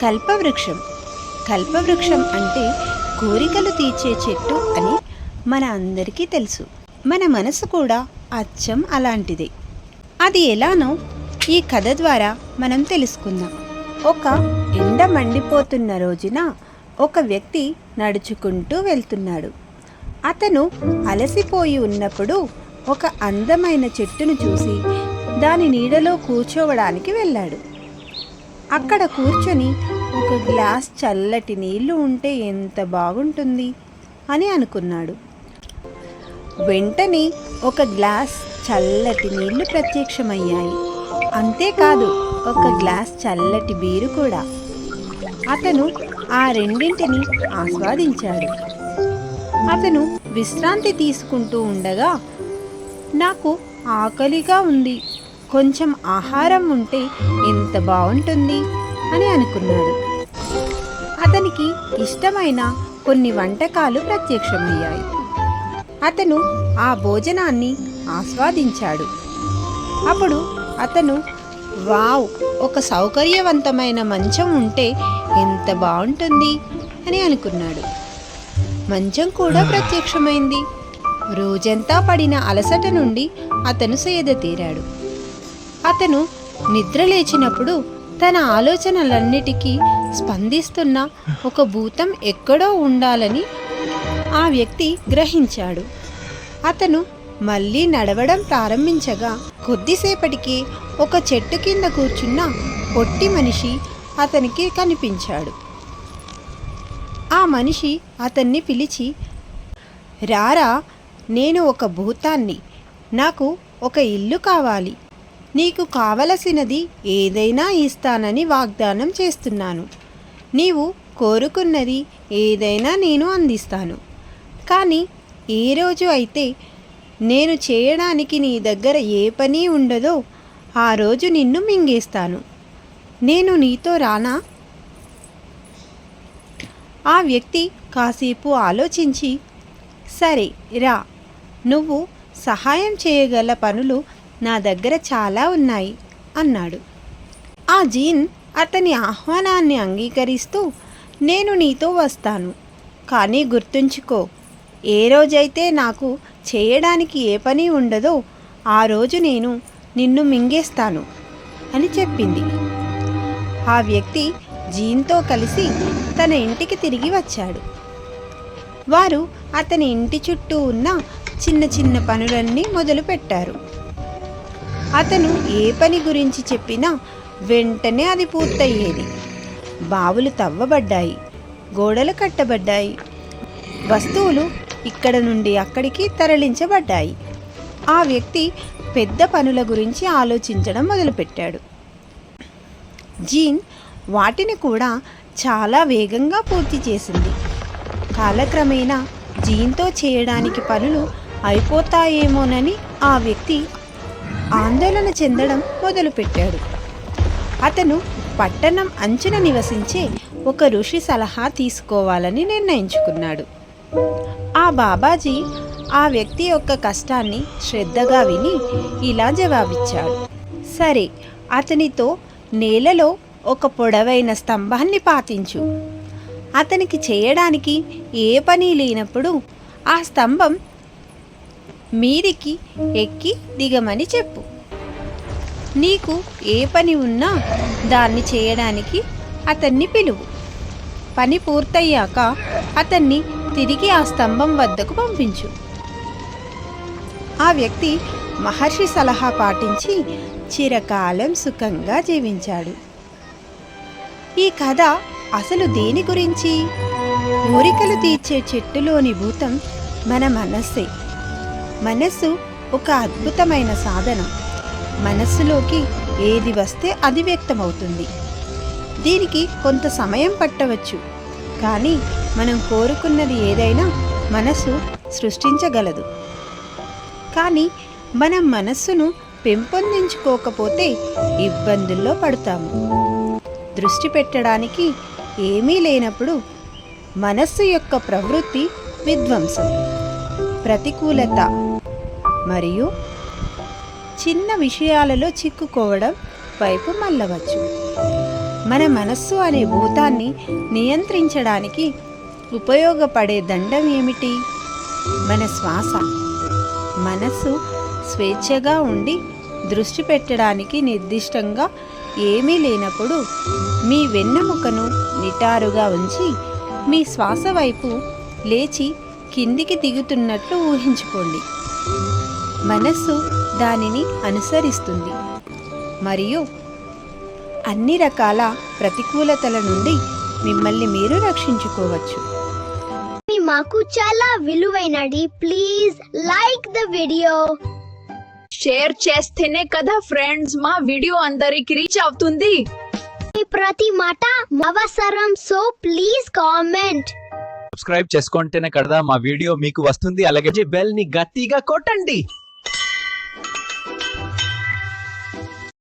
కల్పవృక్షం. కల్పవృక్షం అంటే కోరికలు తీర్చే చెట్టు అని మన అందరికీ తెలుసు. మన మనసు కూడా అచ్చం అలాంటిదే. అది ఎలానో ఈ కథ ద్వారా మనం తెలుసుకుందాం. ఒక ఎండ మండిపోతున్న రోజున ఒక వ్యక్తి నడుచుకుంటూ వెళ్తున్నాడు. అతను అలసిపోయి ఉన్నప్పుడు ఒక అందమైన చెట్టును చూసి దాని నీడలో కూర్చోవడానికి వెళ్ళాడు. అక్కడ కూర్చొని ఒక గ్లాస్ చల్లటి నీళ్లు ఉంటే ఎంత బాగుంటుంది అని అనుకున్నాడు. వెంటనే ఒక గ్లాస్ చల్లటి నీళ్లు ప్రత్యక్షమయ్యాయి. అంతేకాదు, ఒక గ్లాస్ చల్లటి బీరు కూడా. అతను ఆ రెండింటిని ఆస్వాదించాడు. అతను విశ్రాంతి తీసుకుంటూ ఉండగా, నాకు ఆకలిగా ఉంది, కొంచెం ఆహారం ఉంటే ఎంత బాగుంటుంది అని అనుకున్నాడు. అతనికి ఇష్టమైన కొన్ని వంటకాలు ప్రత్యక్షమయ్యాయి. అతను ఆ భోజనాన్ని ఆస్వాదించాడు. అప్పుడు అతను, వావ్, ఒక సౌకర్యవంతమైన మంచం ఉంటే ఎంత బాగుంటుంది అని అనుకున్నాడు. మంచం కూడా ప్రత్యక్షమైంది. రోజంతా పడిన అలసట నుండి అతను సేద తీరాడు. అతను నిద్రలేచినప్పుడు తన ఆలోచనలన్నిటికీ స్పందిస్తున్న ఒక భూతం ఎక్కడో ఉండాలని ఆ వ్యక్తి గ్రహించాడు. అతను మళ్ళీ నడవడం ప్రారంభించగా కొద్దిసేపటికి ఒక చెట్టు కింద కూర్చున్న పొట్టి మనిషి అతనికి కనిపించాడు. ఆ మనిషి అతన్ని పిలిచి, రారా, నేను ఒక భూతాన్ని, నాకు ఒక ఇల్లు కావాలి, నీకు కావలసినది ఏదైనా ఇస్తానని వాగ్దానం చేస్తున్నాను. నీవు కోరుకున్నది ఏదైనా నేను అందిస్తాను. కానీ ఏ రోజు అయితే నేను చేయడానికి నీ దగ్గర ఏ పని ఉండదో ఆ రోజు నిన్ను మింగేస్తాను. నేను నీతో రానా? ఆ వ్యక్తి కాసేపు ఆలోచించి, సరే రా, నువ్వు సహాయం చేయగల పనులు నా దగ్గర చాలా ఉన్నాయి అన్నాడు. ఆ జీన్ అతని ఆహ్వానాన్ని అంగీకరిస్తూ, నేను నీతో వస్తాను, కానీ గుర్తుంచుకో, ఏ రోజైతే నాకు చేయడానికి ఏ పని ఉండదో ఆ రోజు నేను నిన్ను మింగేస్తాను అని చెప్పింది. ఆ వ్యక్తి జీన్తో కలిసి తన ఇంటికి తిరిగి వచ్చాడు. వారు అతని ఇంటి చుట్టూ ఉన్న చిన్న చిన్న పనులన్నీ మొదలుపెట్టారు. అతను ఏ పని గురించి చెప్పినా వెంటనే అది పూర్తయ్యేది. బావులు తవ్వబడ్డాయి, గోడలు కట్టబడ్డాయి, వస్తువులు ఇక్కడ నుండి అక్కడికి తరలించబడ్డాయి. ఆ వ్యక్తి పెద్ద పనుల గురించి ఆలోచించడం మొదలుపెట్టాడు. జీన్ వాటిని కూడా చాలా వేగంగా పూర్తి చేసింది. కాలక్రమేణా జీన్తో చేయడానికి పనులు అయిపోతాయేమోనని ఆ వ్యక్తి ఆందోళన చెందడం మొదలుపెట్టాడు. అతను పట్టణం అంచున నివసించే ఒక ఋషి సలహా తీసుకోవాలని నిర్ణయించుకున్నాడు. ఆ బాబాజీ ఆ వ్యక్తి యొక్క కష్టాన్ని శ్రద్ధగా విని ఇలా జవాబిచ్చాడు. సరే, అతనితో నేలలో ఒక పొడవైన స్తంభాన్ని పాతించు. అతనికి చేయడానికి ఏ పని లేనప్పుడు ఆ స్తంభం మీదికి ఎక్కి దిగమని చెప్పు. నీకు ఏ పని ఉన్నా దాన్ని చేయడానికి అతన్ని పిలువు. పని పూర్తయ్యాక అతన్ని తిరిగి ఆ స్తంభం వద్దకు పంపించు. ఆ వ్యక్తి మహర్షి సలహా పాటించి చిరకాలం సుఖంగా జీవించాడు. ఈ కథ అసలు దేని గురించి? కోరికలు తీర్చే చెట్టులోని భూతం మన మనస్సే. మనస్సు ఒక అద్భుతమైన సాధనం. మనస్సులోకి ఏది వస్తే అది వ్యక్తమవుతుంది. దీనికి కొంత సమయం పట్టవచ్చు, కానీ మనం కోరుకున్నది ఏదైనా మనస్సు సృష్టించగలదు. కానీ మనం మనస్సును పెంపొందించుకోకపోతే ఇబ్బందుల్లో పడతాము. దృష్టి పెట్టడానికి ఏమీ లేనప్పుడు మనస్సు యొక్క ప్రవృత్తి విధ్వంసం, ప్రతికూలత మరియు చిన్న విషయాలలో చిక్కుకోవడం వైపు మళ్ళవచ్చు. మన మనస్సు అనే భూతాన్ని నియంత్రించడానికి ఉపయోగపడే దండం ఏమిటి? మన శ్వాస. మనస్సు స్వేచ్ఛగా ఉండి దృష్టి పెట్టడానికి నిర్దిష్టంగా ఏమీ లేనప్పుడు మీ వెన్నెముకను నిటారుగా ఉంచి మీ శ్వాస వైపు లేచి కిందికి దిగుతున్నట్లు ఊహించుకోండి. మనస్సు దానిని అనుసరిస్తుంది మరియు అన్ని రకాల ప్రతికూలతల నుండి మిమ్మల్ని మీరు రక్షించుకోవచ్చు. మాకు చాలా విలువైనది. Please like the video. Share చేస్తేనే కదా ఫ్రెండ్స్ మా వీడియో అందరికి రీచ్ అవుతుంది. మీ ప్రతి మాట అవసరం, సో ప్లీజ్ కామెంట్. సబ్స్క్రైబ్ చేసుకుంటేనే కదా మా వీడియో మీకు వస్తుంది. అలాగే బెల్ ని గట్టిగా కొట్టండి.